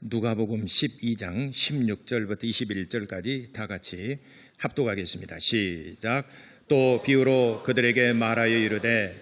누가복음 12장 16절부터 21절까지 다 같이 합독하겠습니다. 시작. 또 비유로 그들에게 말하여 이르되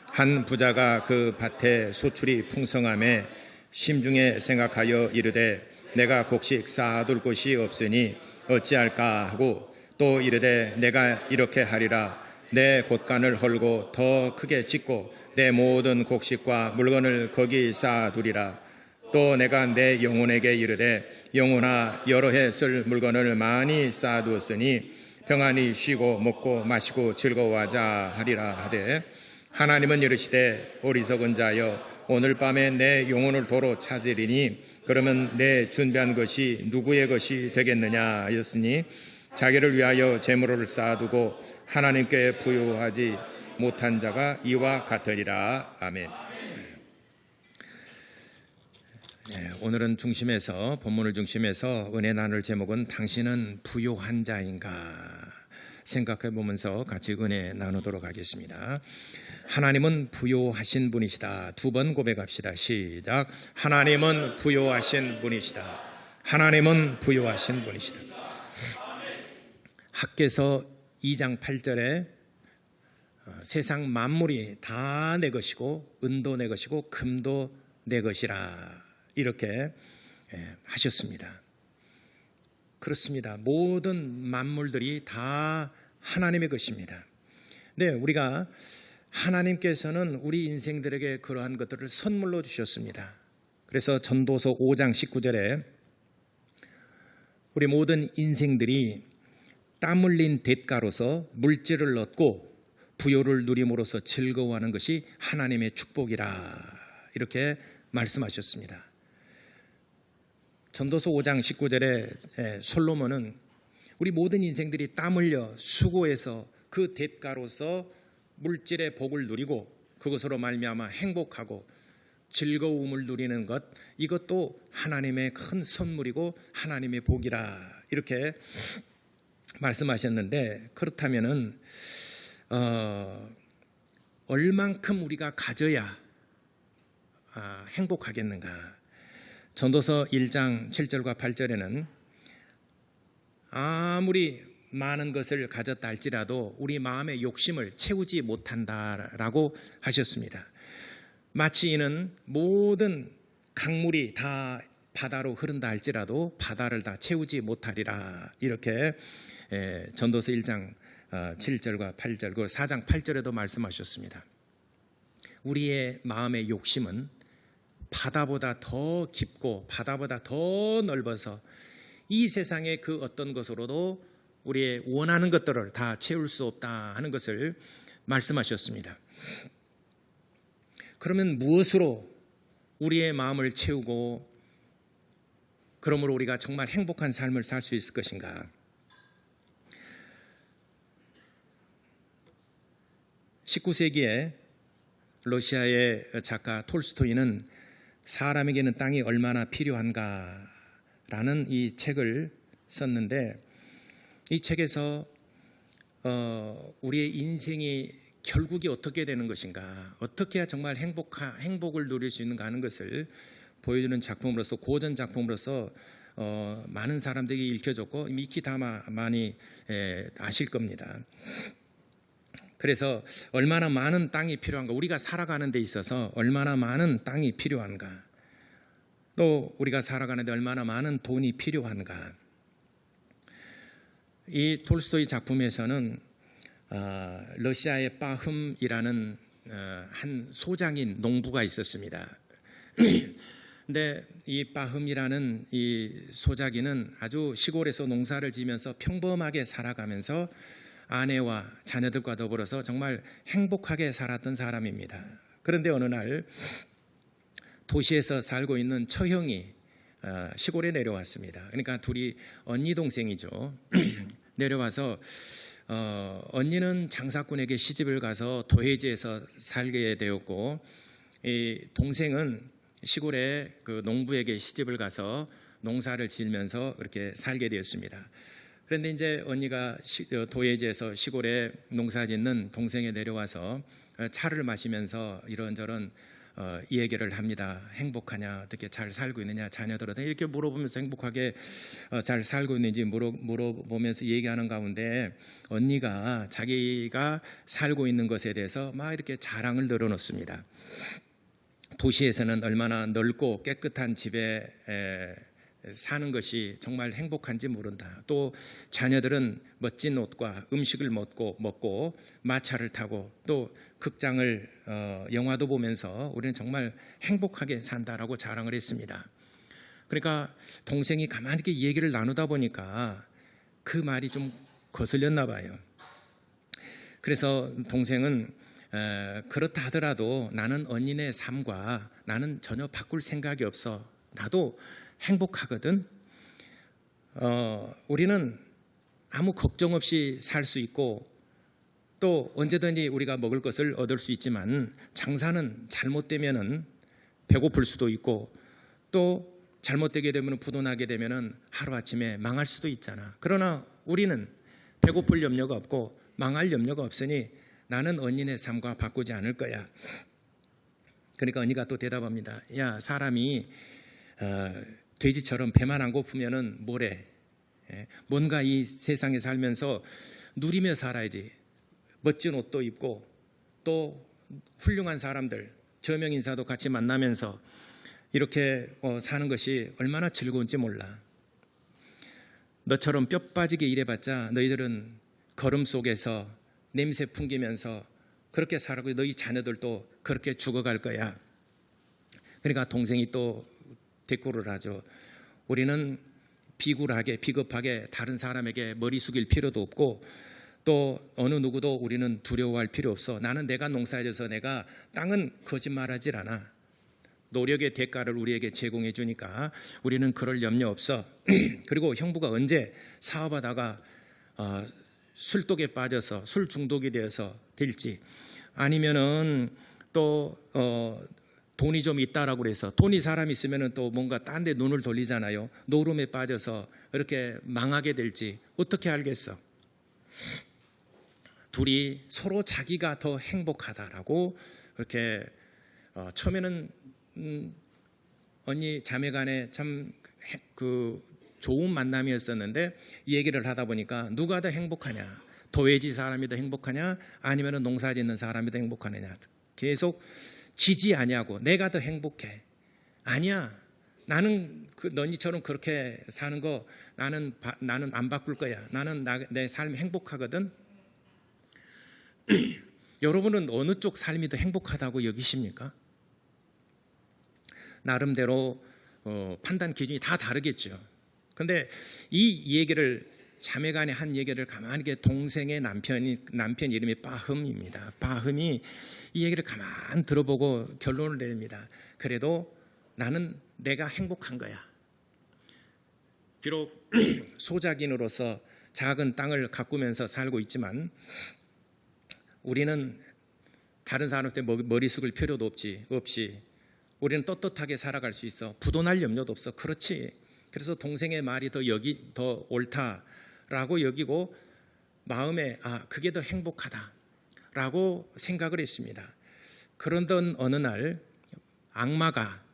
한 부자가 그 밭에 소출이 풍성함에 심중에 생각하여 이르되 내가 곡식 쌓아둘 곳이 없으니 어찌할까 하고 또 이르되 내가 이렇게 하리라. 내 곳간을 헐고 더 크게 짓고 내 모든 곡식과 물건을 거기 쌓아두리라. 또 내가 내 영혼에게 이르되 영혼아 여러 해 쓸 물건을 많이 쌓아두었으니 평안히 쉬고 먹고 마시고 즐거워하자 하리라 하되 하나님은 이르시되 어리석은 자여 오늘 밤에 내 영혼을 도로 찾으리니 그러면 내 준비한 것이 누구의 것이 되겠느냐 하였으니 자기를 위하여 재물을 쌓아두고 하나님께 부요하지 못한 자가 이와 같으리라. 아멘. 오늘은 본문을 중심에서 은혜 나눌 제목은 당신은 부요한 자인가 생각해 보면서 같이 은혜 나누도록 하겠습니다. 하나님은 부요하신 분이시다. 두 번 고백합시다. 시작. 하나님은 부요하신 분이시다. 하나님은 부요하신 분이시다. 학개서 2장 8절에 세상 만물이 다 내 것이고 은도 내 것이고 금도 내 것이라 이렇게 하셨습니다. 그렇습니다. 모든 만물들이 다 하나님의 것입니다. 네, 우리가 하나님께서는 우리 인생들에게 그러한 것들을 선물로 주셨습니다. 그래서 전도서 5장 19절에 우리 모든 인생들이 땀 흘린 대가로서 물질을 얻고 부요를 누림으로써 즐거워하는 것이 하나님의 축복이라 이렇게 말씀하셨습니다. 전도서 5장 19절에 솔로몬은 우리 모든 인생들이 땀 흘려 수고해서 그 대가로서 물질의 복을 누리고 그것으로 말미암아 행복하고 즐거움을 누리는 것, 이것도 하나님의 큰 선물이고 하나님의 복이라 이렇게 말씀하셨는데 그렇다면은 얼만큼 우리가 가져야 행복하겠는가? 전도서 1장 7절과 8절에는 아무리 많은 것을 가졌다 할지라도 우리 마음의 욕심을 채우지 못한다라고 하셨습니다. 마치 이는 모든 강물이 다 바다로 흐른다 할지라도 바다를 다 채우지 못하리라 이렇게 전도서 1장 7절과 8절 그리고 4장 8절에도 말씀하셨습니다. 우리의 마음의 욕심은 바다보다 더 깊고 바다보다 더 넓어서 이 세상의 그 어떤 것으로도 우리의 원하는 것들을 다 채울 수 없다 하는 것을 말씀하셨습니다. 그러면 무엇으로 우리의 마음을 채우고 그러므로 우리가 정말 행복한 삶을 살 수 있을 것인가? 19세기에 러시아의 작가 톨스토이는 사람에게는 땅이 얼마나 필요한가 라는 이 책을 썼는데 이 책에서 우리의 인생이 결국이 어떻게 되는 것인가, 어떻게 해야 정말 행복을 누릴 수 있는가 하는 것을 보여주는 작품으로서 고전 작품으로서 많은 사람들이 읽혀졌고 익히 다 많이 아실 겁니다. 그래서 얼마나 많은 땅이 필요한가, 우리가 살아가는 데 있어서 얼마나 많은 땅이 필요한가, 또 우리가 살아가는 데 얼마나 많은 돈이 필요한가. 이 톨스토이 작품에서는 러시아의 빠흠이라는 한 소장인 농부가 있었습니다. 근데 이 빠흠이라는 이 소작이는 아주 시골에서 농사를 지면서 평범하게 살아가면서 아내와 자녀들과 더불어서 정말 행복하게 살았던 사람입니다. 그런데 어느 날 도시에서 살고 있는 처형이 시골에 내려왔습니다. 그러니까 둘이 언니 동생이죠. 내려와서 언니는 장사꾼에게 시집을 가서 도해지에서 살게 되었고 이 동생은 시골에 그 농부에게 시집을 가서 농사를 지으면서 이렇게 살게 되었습니다. 그런데 이제 언니가 도예지에서 시골에 농사 짓는 동생에 내려와서 차를 마시면서 이런저런 이 얘기를 합니다. 행복하냐, 어떻게 잘 살고 있느냐, 자녀들한테 이렇게 물어보면서 행복하게 잘 살고 있는지 물어보면서 얘기하는 가운데 언니가 자기가 살고 있는 것에 대해서 막 이렇게 자랑을 늘어놓습니다. 도시에서는 얼마나 넓고 깨끗한 집에 사는 것이 정말 행복한지 모른다. 또 자녀들은 멋진 옷과 음식을 먹고 마차를 타고 또 극장을 영화도 보면서 우리는 정말 행복하게 산다라고 자랑을 했습니다. 그러니까 동생이 가만히 이렇게 얘기를 나누다 보니까 그 말이 좀 거슬렸나 봐요. 그래서 동생은 그렇다 하더라도 나는 언니네 삶과 나는 전혀 바꿀 생각이 없어. 나도 행복하거든. 우리는 아무 걱정 없이 살 수 있고 또 언제든지 우리가 먹을 것을 얻을 수 있지만 장사는 잘못되면은 배고플 수도 있고 또 잘못되게 되면 부도나게 되면은 하루아침에 망할 수도 있잖아. 그러나 우리는 배고플 염려가 없고 망할 염려가 없으니 나는 언니네 삶과 바꾸지 않을 거야. 그러니까 언니가 또 대답합니다. 야, 사람이 돼지처럼 배만 안 고프면은 뭐래? 뭔가 이 세상에 살면서 누리며 살아야지. 멋진 옷도 입고 또 훌륭한 사람들, 저명 인사도 같이 만나면서 이렇게 사는 것이 얼마나 즐거운지 몰라. 너처럼 뼈 빠지게 일해봤자 너희들은 걸음 속에서 냄새 풍기면서 그렇게 살고 너희 자녀들도 그렇게 죽어갈 거야. 그러니까 동생이 또 대꾸를 하죠. 우리는 비굴하게 비겁하게 다른 사람에게 머리 숙일 필요도 없고 또 어느 누구도 우리는 두려워할 필요 없어. 나는 내가 농사져서 내가 땅은 거짓말하질 않아. 노력의 대가를 우리에게 제공해 주니까 우리는 그럴 염려 없어. 그리고 형부가 언제 사업하다가 술독에 빠져서 술 중독이 되어서 될지 아니면은 또 돈이 좀 있다라고 그래서 돈이 사람 있으면은 또 뭔가 딴 데 눈을 돌리잖아요. 노름에 빠져서 이렇게 망하게 될지 어떻게 알겠어? 둘이 서로 자기가 더 행복하다라고 그렇게 처음에는 언니 자매 간에 참 그 좋은 만남이었었는데 이 얘기를 하다 보니까 누가 더 행복하냐? 도회지 사람이 더 행복하냐? 아니면 농사 짓는 사람이 더 행복하느냐? 계속 지지 아니하고 내가 더 행복해. 아니야. 나는 너희처럼 그렇게 사는 거 나는 안 바꿀 거야. 나는 내 삶이 행복하거든. 여러분은 어느 쪽 삶이 더 행복하다고 여기십니까? 나름대로 판단 기준이 다 다르겠죠. 그런데 이 얘기를 자매간에 한 얘기를 가만히 동생의 남편 이름이 빠흠입니다. 빠흠이 이 얘기를 가만히 들어보고 결론을 내립니다. 그래도 나는 내가 행복한 거야. 비록 소작인으로서 작은 땅을 가꾸면서 살고 있지만 우리는 다른 사람한테 머리 숙일 필요도 없이 우리는 떳떳하게 살아갈 수 있어. 부도날 염려도 없어. 그렇지. 그래서 동생의 말이 더 옳다라고 여기고 마음에 그게 더 행복하다라고 생각을 했습니다. 그런던 어느 날 악마가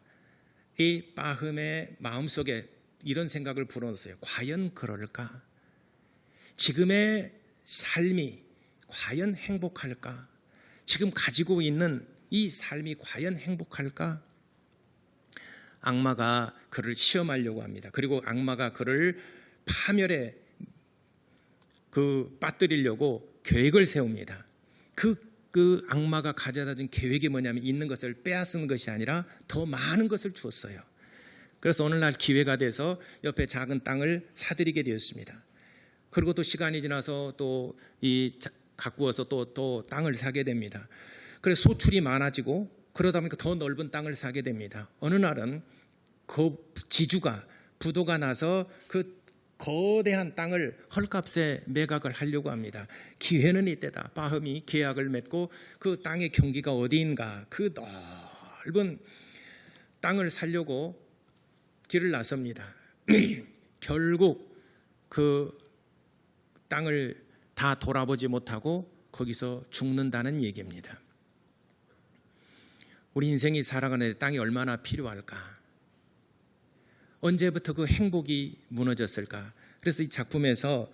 이 빠흠의 마음속에 이런 생각을 불어넣었어요. 과연 그럴까? 지금의 삶이 과연 행복할까? 지금 가지고 있는 이 삶이 과연 행복할까? 악마가 그를 시험하려고 합니다. 그리고 악마가 그를 파멸에 빠뜨리려고 계획을 세웁니다. 그 악마가 가져다 준 계획이 뭐냐면 있는 것을 빼앗는 것이 아니라 더 많은 것을 주었어요. 그래서 어느 날 기회가 돼서 옆에 작은 땅을 사들이게 되었습니다. 그리고 또 시간이 지나서 또 가꾸어서 또 땅을 사게 됩니다. 그래서 소출이 많아지고 그러다 보니까 더 넓은 땅을 사게 됩니다. 어느 날은 그 지주가 부도가 나서 그 거대한 땅을 헐값에 매각을 하려고 합니다. 기회는 이때다. 빠흠이 계약을 맺고 그 땅의 경기가 어디인가 그 넓은 땅을 사려고 길을 나섭니다. 결국 그 땅을 다 돌아보지 못하고 거기서 죽는다는 얘기입니다. 우리 인생이 살아가는 데 땅이 얼마나 필요할까? 언제부터 그 행복이 무너졌을까? 그래서 이 작품에서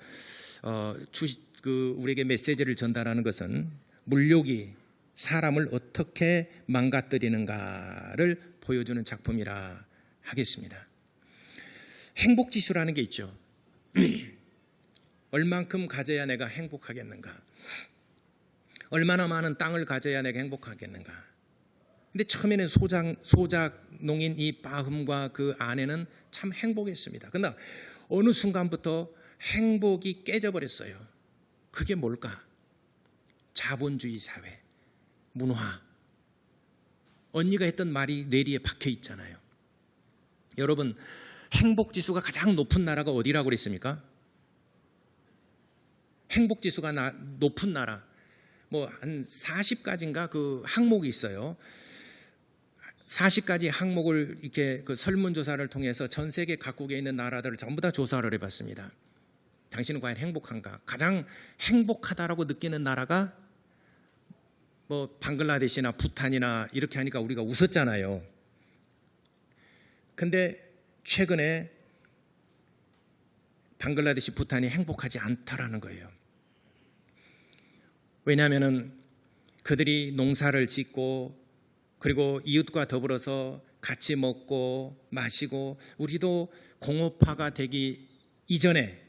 우리에게 메시지를 전달하는 것은 물욕이 사람을 어떻게 망가뜨리는가를 보여주는 작품이라 하겠습니다. 행복지수라는 게 있죠. 얼만큼 가져야 내가 행복하겠는가? 얼마나 많은 땅을 가져야 내가 행복하겠는가? 근데 처음에는 소작농인 이 바흠과 그 아내는 참 행복했습니다. 그러나 어느 순간부터 행복이 깨져버렸어요. 그게 뭘까? 자본주의 사회, 문화. 언니가 했던 말이 뇌리에 박혀 있잖아요. 여러분, 행복지수가 가장 높은 나라가 어디라고 그랬습니까? 행복지수가 높은 나라, 뭐 한 40가지인가 그 항목이 있어요. 40가지 항목을 이렇게 그 설문조사를 통해서 전 세계 각국에 있는 나라들을 전부 다 조사를 해봤습니다. 당신은 과연 행복한가? 가장 행복하다라고 느끼는 나라가 뭐 방글라데시나 부탄이나 이렇게 하니까 우리가 웃었잖아요. 근데 최근에 방글라데시, 부탄이 행복하지 않다라는 거예요. 왜냐하면 그들이 농사를 짓고 그리고 이웃과 더불어서 같이 먹고 마시고, 우리도 공업화가 되기 이전에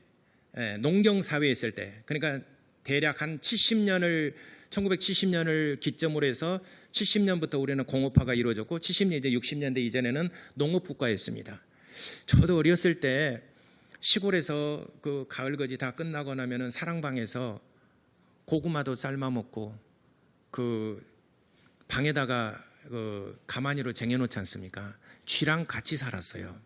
농경사회에 있을 때, 그러니까 대략 한 1970년을 기점으로 해서 70년부터 우리는 공업화가 이루어졌고 70년 이제 60년대 이전에는 농업국가였습니다. 저도 어렸을 때 시골에서 그 가을거지 다 끝나고 나면은 사랑방에서 고구마도 삶아 먹고 그 방에다가 그 가마니로 쟁여놓지 않습니까? 쥐랑 같이 살았어요.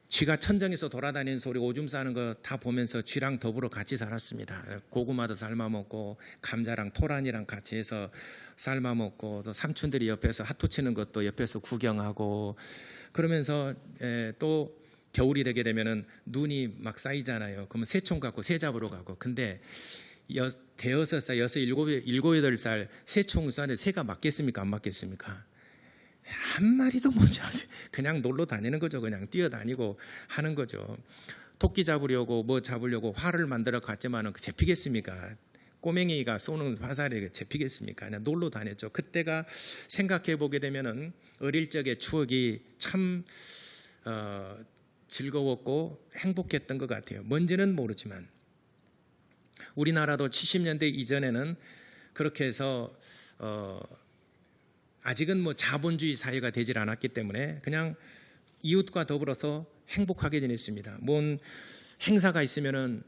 쥐가 천정에서 돌아다니는 소리, 오줌 싸는 거 다 보면서 쥐랑 더불어 같이 살았습니다. 고구마도 삶아 먹고 감자랑 토란이랑 같이 해서 삶아 먹고, 또 삼촌들이 옆에서 핫토 치는 것도 옆에서 구경하고, 그러면서 또 겨울이 되게 되면은 눈이 막 쌓이잖아요. 그러면 새총 갖고 새 잡으러 가고. 근데 대여섯 살, 일곱, 여덟 살 새총을 쏘는데 새가 맞겠습니까? 안 맞겠습니까? 한 마리도 못 잡았어요. 그냥 놀러 다니는 거죠. 그냥 뛰어다니고 하는 거죠. 토끼 잡으려고 뭐 잡으려고 활을 만들어 갔지만은 잡히겠습니까? 꼬맹이가 쏘는 화살에 잡히겠습니까? 그냥 놀러 다녔죠. 그때가 생각해 보게 되면은 어릴 적의 추억이 참 즐거웠고 행복했던 것 같아요. 뭔지는 모르지만. 우리나라도 70년대 이전에는 그렇게 해서 아직은 뭐 자본주의 사회가 되질 않았기 때문에 그냥 이웃과 더불어서 행복하게 지냈습니다. 뭔 행사가 있으면은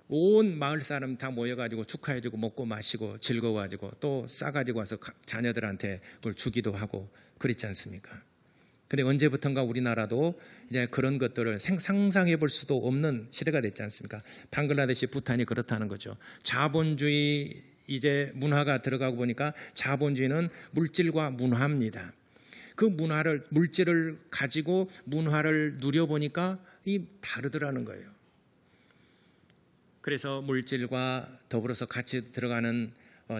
온 마을 사람 다 모여가지고 축하해주고 먹고 마시고 즐거워가지고 또 싸가지고 와서 자녀들한테 그걸 주기도 하고 그랬지 않습니까? 근데 언제부턴가 우리나라도 이제 그런 것들을 상상해 볼 수도 없는 시대가 됐지 않습니까? 방글라데시, 부탄이 그렇다는 거죠. 자본주의 이제 문화가 들어가고 보니까 자본주의는 물질과 문화입니다. 그 물질을 가지고 문화를 누려보니까 이 다르더라는 거예요. 그래서 물질과 더불어서 같이 들어가는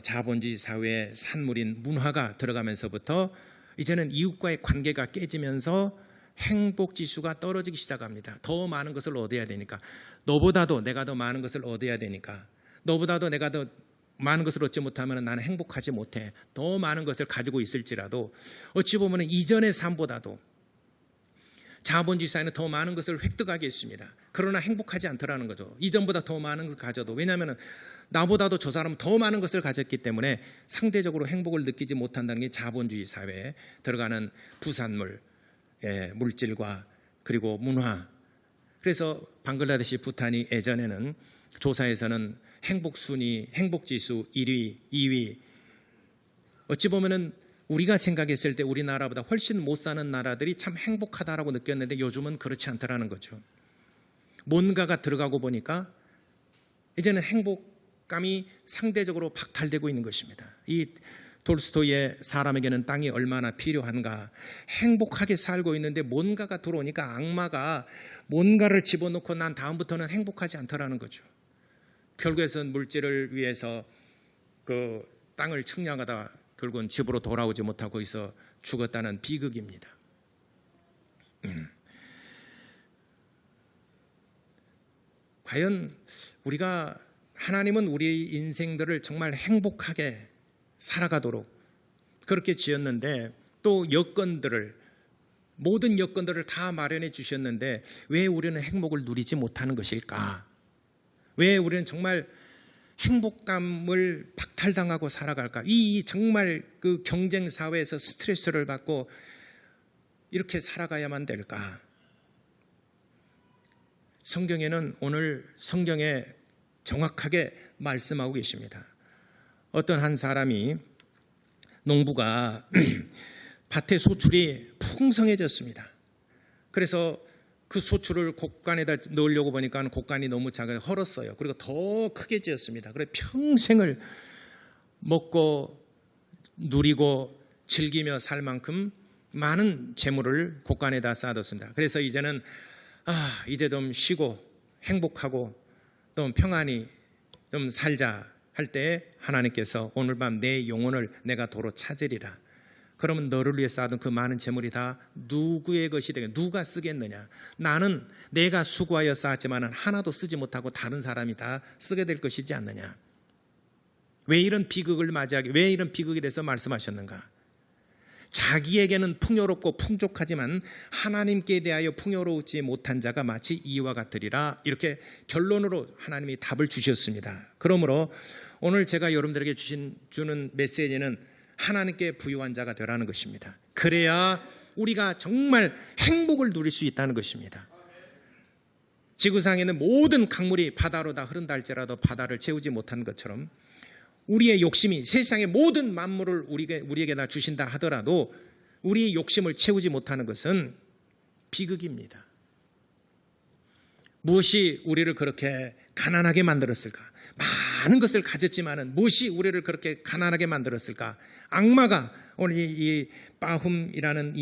자본주의 사회의 산물인 문화가 들어가면서부터 이제는 이웃과의 관계가 깨지면서 행복지수가 떨어지기 시작합니다. 더 많은 것을 얻어야 되니까. 너보다도 내가 더 많은 것을 얻어야 되니까. 너보다도 내가 더 많은 것을 얻지 못하면 나는 행복하지 못해. 더 많은 것을 가지고 있을지라도 어찌 보면 이전의 삶보다도 자본주의 사회는 더 많은 것을 획득하게 했습니다. 그러나 행복하지 않더라는 거죠. 이전보다 더 많은 것을 가져도. 왜냐하면 나보다도 저 사람은 더 많은 것을 가졌기 때문에 상대적으로 행복을 느끼지 못한다는 게 자본주의 사회에 들어가는 부산물, 물질과 그리고 문화. 그래서 방글라데시, 부탄이 예전에는 조사에서는 행복순위, 행복지수 1위, 2위. 어찌 보면은 우리가 생각했을 때 우리나라보다 훨씬 못 사는 나라들이 참 행복하다라고 느꼈는데 요즘은 그렇지 않다라는 거죠. 뭔가가 들어가고 보니까 이제는 행복감이 상대적으로 박탈되고 있는 것입니다. 이 톨스토이의 사람에게는 땅이 얼마나 필요한가. 행복하게 살고 있는데 뭔가가 들어오니까 악마가 뭔가를 집어넣고 난 다음부터는 행복하지 않다라는 거죠. 결국에는 물질을 위해서 그 땅을 측량하다 결국은 집으로 돌아오지 못하고 거기서 죽었다는 비극입니다. 과연 우리가 하나님은 우리 인생들을 정말 행복하게 살아가도록 그렇게 지었는데 또 여건들을 모든 여건들을 다 마련해 주셨는데 왜 우리는 행복을 누리지 못하는 것일까? 왜 우리는 정말 행복감을 박탈당하고 살아갈까? 이 정말 그 경쟁 사회에서 스트레스를 받고 이렇게 살아가야만 될까? 성경에는 오늘 성경에 정확하게 말씀하고 계십니다. 어떤 한 사람이 농부가 밭의 소출이 풍성해졌습니다. 그래서 그 소출을 곡간에다 넣으려고 보니까 곡간이 너무 작아서 헐었어요. 그리고 더 크게 지었습니다. 그래서 평생을 먹고 누리고 즐기며 살 만큼 많은 재물을 곡간에다 쌓아뒀습니다. 그래서 이제는 이제 좀 쉬고 행복하고 좀 평안히 좀 살자 할 때 하나님께서 오늘 밤 내 영혼을 내가 도로 찾으리라. 그러면 너를 위해 쌓아둔 그 많은 재물이 다 누구의 것이 되겠냐? 누가 쓰겠느냐? 나는 내가 수고하여 쌓았지만 하나도 쓰지 못하고 다른 사람이 다 쓰게 될 것이지 않느냐? 왜 이런 비극을 맞이하게, 왜 이런 비극에 대해서 말씀하셨는가? 자기에게는 풍요롭고 풍족하지만 하나님께 대하여 풍요롭지 못한 자가 마치 이와 같으리라. 이렇게 결론으로 하나님이 답을 주셨습니다. 그러므로 오늘 제가 여러분들에게 주는 메시지는 하나님께 부유한 자가 되라는 것입니다. 그래야 우리가 정말 행복을 누릴 수 있다는 것입니다. 지구상에는 모든 강물이 바다로 다 흐른다 할지라도 바다를 채우지 못한 것처럼 우리의 욕심이 세상의 모든 만물을 우리에게 다 주신다 하더라도 우리의 욕심을 채우지 못하는 것은 비극입니다. 무엇이 우리를 그렇게 가난하게 만들었을까? 많은 것을 가졌지만은 무엇이 우리를 그렇게 가난하게 만들었을까? 악마가 오늘 이 빠훔이라는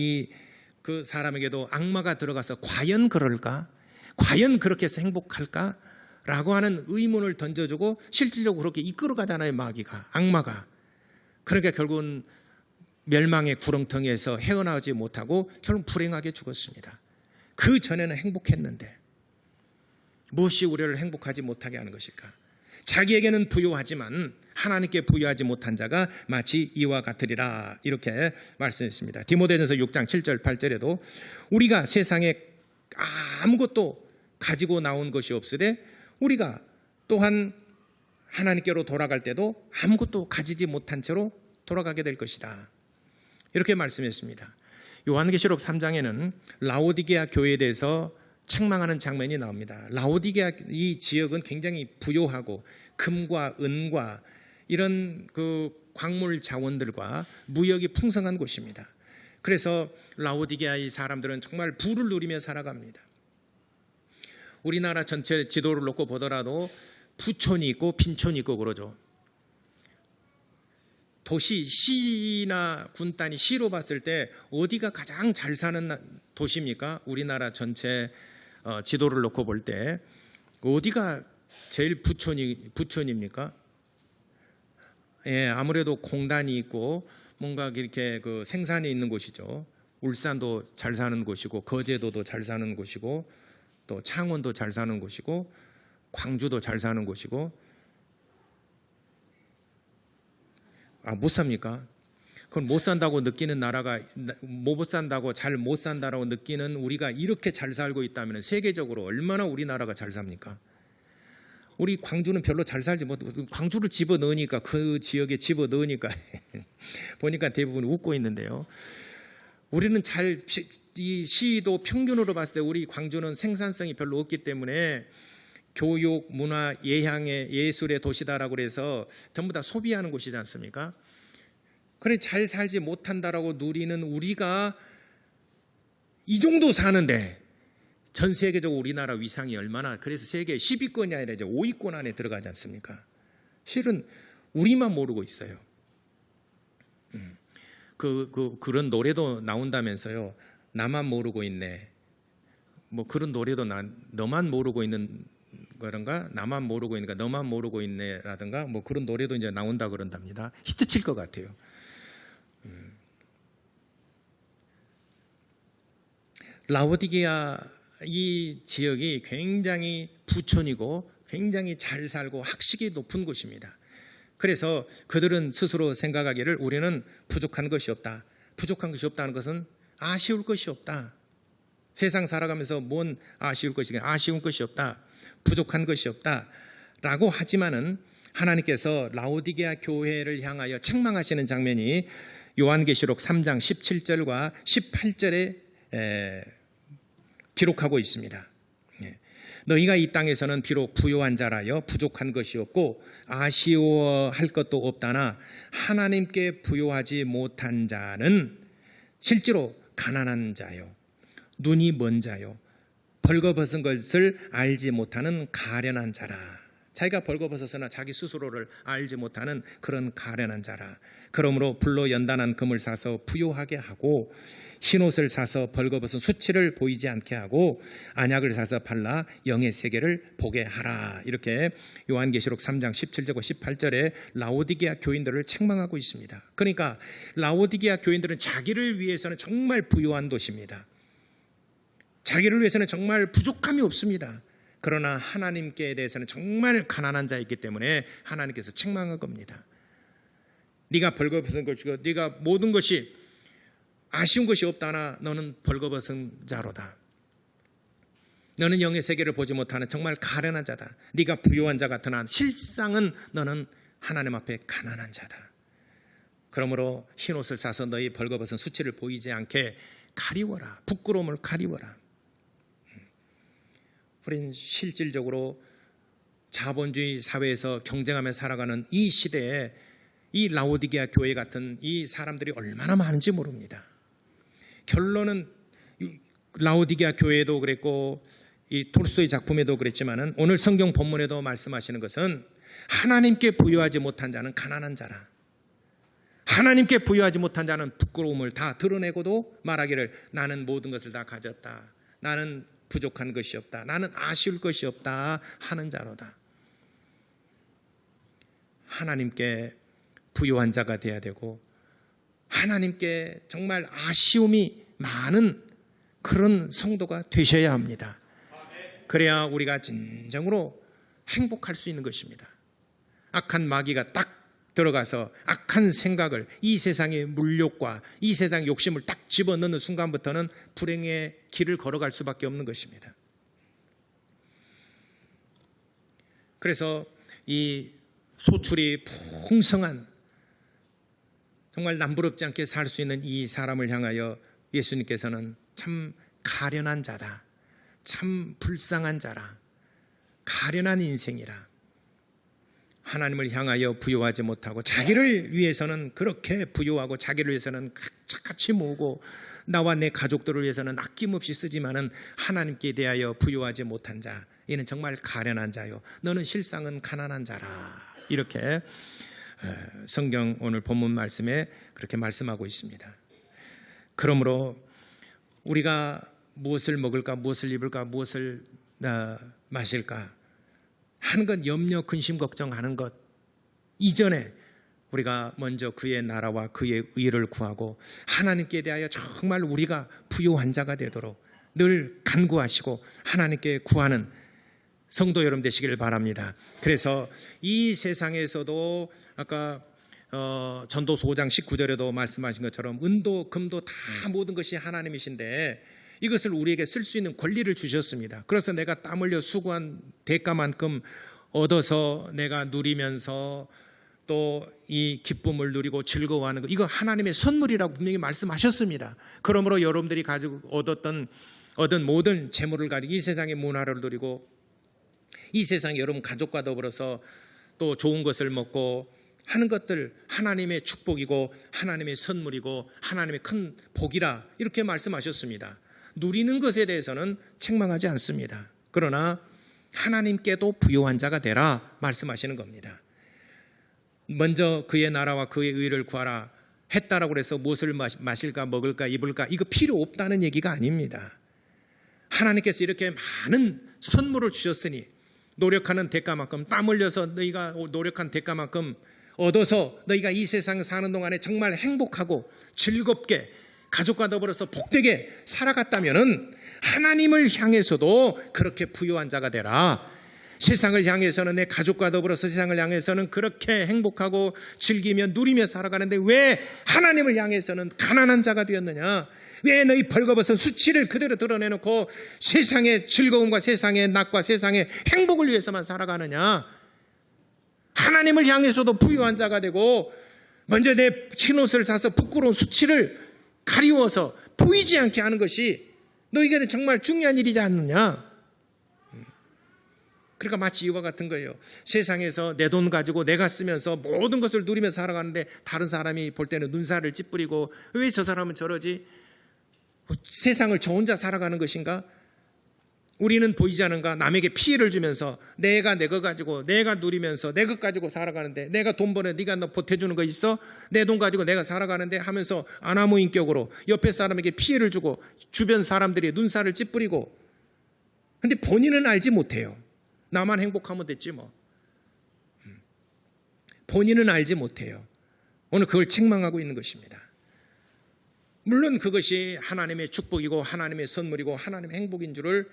그 사람에게도 악마가 들어가서 과연 그럴까? 과연 그렇게 해서 행복할까? 라고 하는 의문을 던져주고 실질적으로 그렇게 이끌어가잖아요. 마귀가, 악마가. 그러니까 결국은 멸망의 구렁텅이에서 헤어나오지 못하고 결국 불행하게 죽었습니다. 그 전에는 행복했는데 무엇이 우리를 행복하지 못하게 하는 것일까? 자기에게는 부유하지만 하나님께 부유하지 못한 자가 마치 이와 같으리라. 이렇게 말씀했습니다. 디모데전서 6장 7절 8절에도 우리가 세상에 아무것도 가지고 나온 것이 없으되 우리가 또한 하나님께로 돌아갈 때도 아무것도 가지지 못한 채로 돌아가게 될 것이다. 이렇게 말씀했습니다. 요한계시록 3장에는 라오디게아 교회에 대해서 책망하는 장면이 나옵니다. 라오디게아 이 지역은 굉장히 부유하고 금과 은과 이런 그 광물 자원들과 무역이 풍성한 곳입니다. 그래서 라오디게아의 사람들은 정말 부를 누리며 살아갑니다. 우리나라 전체 지도를 놓고 보더라도 부촌이 있고 빈촌이 있고 그러죠. 도시, 시나 군단이 시로 봤을 때 어디가 가장 잘 사는 도시입니까? 우리나라 전체 지도를 놓고 볼 때 어디가 제일 부촌입니까? 예, 아무래도 공단이 있고 뭔가 이렇게 그 생산이 있는 곳이죠. 울산도 잘 사는 곳이고 거제도도 잘 사는 곳이고 또 창원도 잘 사는 곳이고 광주도 잘 사는 곳이고 못 삽니까? 그건 못 산다고 느끼는 나라가 못 산다고 잘 못 산다라고 느끼는 우리가 이렇게 잘 살고 있다면 세계적으로 얼마나 우리나라가 잘 삽니까? 우리 광주는 별로 잘 살지 못하고 광주를 집어넣으니까 그 지역에 집어넣으니까 보니까 대부분 웃고 있는데요. 우리는 이 시도 평균으로 봤을 때 우리 광주는 생산성이 별로 없기 때문에 교육, 문화, 예향의 예술의 도시다라고 해서 전부 다 소비하는 곳이지 않습니까? 그래 잘 살지 못한다라고 누리는 우리가 이 정도 사는데 전 세계적으로 우리나라 위상이 얼마나 그래서 세계 10위권이 아니라 이제 5위권 안에 들어가지 않습니까? 실은 우리만 모르고 있어요. 그런 노래도 나온다면서요. 나만 모르고 있네. 뭐 그런 노래도 너만 모르고 있는 거란가 나만 모르고 있는가 너만 모르고 있네라든가 뭐 그런 노래도 이제 나온다 그런답니다. 히트칠 것 같아요. 라오디게아 이 지역이 굉장히 부촌이고 굉장히 잘 살고 학식이 높은 곳입니다. 그래서 그들은 스스로 생각하기를 우리는 부족한 것이 없다. 부족한 것이 없다는 것은 아쉬울 것이 없다. 세상 살아가면서 뭔 아쉬울 것이 없다. 부족한 것이 없다. 라고 하지만은 하나님께서 라오디게아 교회를 향하여 책망하시는 장면이 요한계시록 3장 17절과 18절에 기록하고 있습니다. 너희가 이 땅에서는 비록 부요한 자라여 부족한 것이 없고 아쉬워할 것도 없다나 하나님께 부요하지 못한 자는 실제로 가난한 자요, 눈이 먼 자요, 벌거벗은 것을 알지 못하는 가련한 자라. 자기가 벌거벗어서나 자기 스스로를 알지 못하는 그런 가련한 자라. 그러므로 불로 연단한 금을 사서 부요하게 하고 흰옷을 사서 벌거벗은 수치를 보이지 않게 하고 안약을 사서 발라 영의 세계를 보게 하라. 이렇게 요한계시록 3장 17절과 18절에 라오디게아 교인들을 책망하고 있습니다. 그러니까 라오디게아 교인들은 자기를 위해서는 정말 부요한 도시입니다. 자기를 위해서는 정말 부족함이 없습니다. 그러나 하나님께 대해서는 정말 가난한 자이기 때문에 하나님께서 책망한 겁니다. 네가 벌거벗은 것이고 네가 모든 것이 아쉬운 것이 없다나 너는 벌거벗은 자로다. 너는 영의 세계를 보지 못하는 정말 가련한 자다. 네가 부요한 자 같으나 실상은 너는 하나님 앞에 가난한 자다. 그러므로 흰옷을 사서 너희 벌거벗은 수치를 보이지 않게 가리워라. 부끄러움을 가리워라. 우리는 실질적으로 자본주의 사회에서 경쟁하며 살아가는 이 시대에 이 라오디게아 교회 같은 이 사람들이 얼마나 많은지 모릅니다. 결론은 라오디게아 교회도 그랬고 이 톨스토이 작품에도 그랬지만은 오늘 성경 본문에도 말씀하시는 것은 하나님께 부여하지 못한 자는 가난한 자라. 하나님께 부여하지 못한 자는 부끄러움을 다 드러내고도 말하기를 나는 모든 것을 다 가졌다. 나는 부족한 것이 없다. 나는 아쉬울 것이 없다 하는 자로다. 하나님께 부요한 자가 되어야 되고 하나님께 정말 아쉬움이 많은 그런 성도가 되셔야 합니다. 그래야 우리가 진정으로 행복할 수 있는 것입니다. 악한 마귀가 딱 들어가서 악한 생각을 이 세상의 물욕과 이 세상의 욕심을 딱 집어넣는 순간부터는 불행의 길을 걸어갈 수밖에 없는 것입니다. 그래서 이 소출이 풍성한 정말 남부럽지 않게 살 수 있는 이 사람을 향하여 예수님께서는 참 가련한 자다. 참 불쌍한 자라. 가련한 인생이라. 하나님을 향하여 부요하지 못하고 자기를 위해서는 그렇게 부요하고 자기를 위해서는 같이 모으고 나와 내 가족들을 위해서는 아낌없이 쓰지만은 하나님께 대하여 부요하지 못한 자, 이는 정말 가련한 자요. 너는 실상은 가난한 자라. 이렇게 성경 오늘 본문 말씀에 그렇게 말씀하고 있습니다. 그러므로 우리가 무엇을 먹을까, 무엇을 입을까, 무엇을 마실까 하는 것, 염려, 근심, 걱정하는 것 이전에 우리가 먼저 그의 나라와 그의 의를 구하고 하나님께 대하여 정말 우리가 부요한 자가 되도록 늘 간구하시고 하나님께 구하는 성도 여러분 되시기를 바랍니다. 그래서 이 세상에서도 아까 전도서 5장 19절에도 말씀하신 것처럼 은도 금도 다 모든 것이 하나님이신데 이것을 우리에게 쓸 수 있는 권리를 주셨습니다. 그래서 내가 땀 흘려 수고한 대가만큼 얻어서 내가 누리면서 또 이 기쁨을 누리고 즐거워하는 것, 이거 하나님의 선물이라고 분명히 말씀하셨습니다. 그러므로 여러분들이 가지고 얻은 모든 재물을 가지고 이 세상의 문화를 누리고 이 세상 여러분 가족과 더불어서 또 좋은 것을 먹고 하는 것들 하나님의 축복이고 하나님의 선물이고 하나님의 큰 복이라 이렇게 말씀하셨습니다. 누리는 것에 대해서는 책망하지 않습니다. 그러나 하나님께도 부요한 자가 되라 말씀하시는 겁니다. 먼저 그의 나라와 그의 의를 구하라 했다라고 해서 무엇을 마실까 먹을까 입을까 이거 필요 없다는 얘기가 아닙니다. 하나님께서 이렇게 많은 선물을 주셨으니 노력하는 대가만큼 땀 흘려서 너희가 노력한 대가만큼 얻어서 너희가 이 세상 사는 동안에 정말 행복하고 즐겁게 가족과 더불어서 복되게 살아갔다면은 하나님을 향해서도 그렇게 부유한 자가 되라. 세상을 향해서는, 내 가족과 더불어서 세상을 향해서는 그렇게 행복하고 즐기며 누리며 살아가는데 왜 하나님을 향해서는 가난한 자가 되었느냐? 왜 너희 벌거벗은 수치를 그대로 드러내놓고 세상의 즐거움과 세상의 낙과 세상의 행복을 위해서만 살아가느냐? 하나님을 향해서도 부유한 자가 되고 먼저 내 흰옷을 사서 부끄러운 수치를 가리워서 보이지 않게 하는 것이 너희에게는 정말 중요한 일이지 않느냐? 그러니까 마치 이와 같은 거예요. 세상에서 내 돈 가지고 내가 쓰면서 모든 것을 누리며 살아가는데 다른 사람이 볼 때는 눈살을 찌푸리고 왜 저 사람은 저러지? 세상을 저 혼자 살아가는 것인가? 우리는 보이지 않은가? 남에게 피해를 주면서 내가 내 거 가지고 내가 누리면서 내 것 가지고 살아가는데, 내가 돈 버는 네가 너 보태주는 거 있어? 내 돈 가지고 내가 살아가는데 하면서 아나무인격으로 옆에 사람에게 피해를 주고 주변 사람들이 눈살을 찌푸리고, 근데 본인은 알지 못해요. 나만 행복하면 됐지 뭐. 본인은 알지 못해요. 오늘 그걸 책망하고 있는 것입니다. 물론 그것이 하나님의 축복이고 하나님의 선물이고 하나님의 행복인 줄을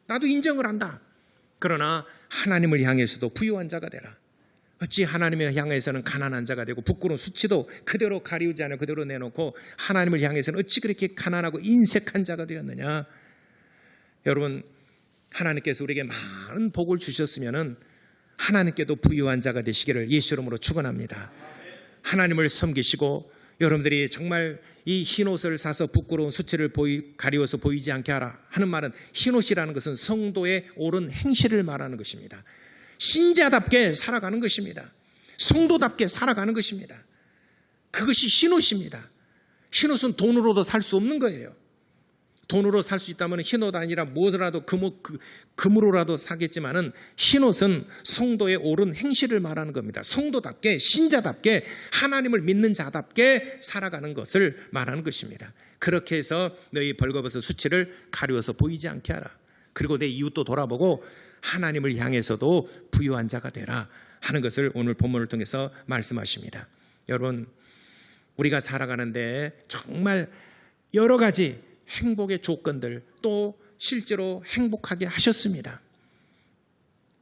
나도 인정을 한다. 그러나 하나님을 향해서도 부유한 자가 되라. 어찌 하나님을 향해서는 가난한 자가 되고 부끄러운 수치도 그대로 가리우지 않아 그대로 내놓고 하나님을 향해서는 어찌 그렇게 가난하고 인색한 자가 되었느냐? 여러분, 하나님께서 우리에게 많은 복을 주셨으면 하나님께도 부유한 자가 되시기를 예수 이름으로 축원합니다. 하나님을 섬기시고 여러분들이 정말 이 흰옷을 사서 부끄러운 수치를 가리워서 보이지 않게 하라 하는 말은, 흰옷이라는 것은 성도의 옳은 행실을 말하는 것입니다. 신자답게 살아가는 것입니다. 성도답게 살아가는 것입니다. 그것이 흰옷입니다. 흰옷은 돈으로도 살 수 없는 거예요. 돈으로 살 수 있다면 흰옷 아니라 무엇이라도 금으로라도 사겠지만은 흰옷은 성도의 옳은 행실을 말하는 겁니다. 성도답게, 신자답게, 하나님을 믿는 자답게 살아가는 것을 말하는 것입니다. 그렇게 해서 너희 벌거벗은 수치를 가리워서 보이지 않게 하라. 그리고 내 이웃도 돌아보고 하나님을 향해서도 부유한 자가 되라 하는 것을 오늘 본문을 통해서 말씀하십니다. 여러분, 우리가 살아가는데 정말 여러 가지 행복의 조건들, 또 실제로 행복하게 하셨습니다.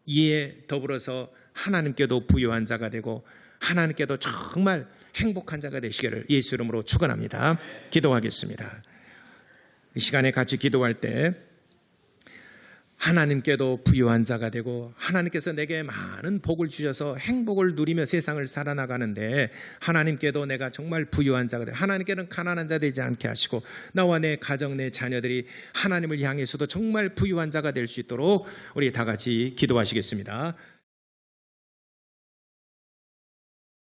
이에 더불어서 하나님께도 부유한 자가 되고 하나님께도 정말 행복한 자가 되시기를 예수 이름으로 축원합니다. 기도하겠습니다. 이 시간에 같이 기도할 때 하나님께도 부유한 자가 되고 하나님께서 내게 많은 복을 주셔서 행복을 누리며 세상을 살아나가는데 하나님께도 내가 정말 부유한 자가 되고 하나님께는 가난한 자 되지 않게 하시고 나와 내 가정, 내 자녀들이 하나님을 향해서도 정말 부유한 자가 될 수 있도록 우리 다 같이 기도하시겠습니다.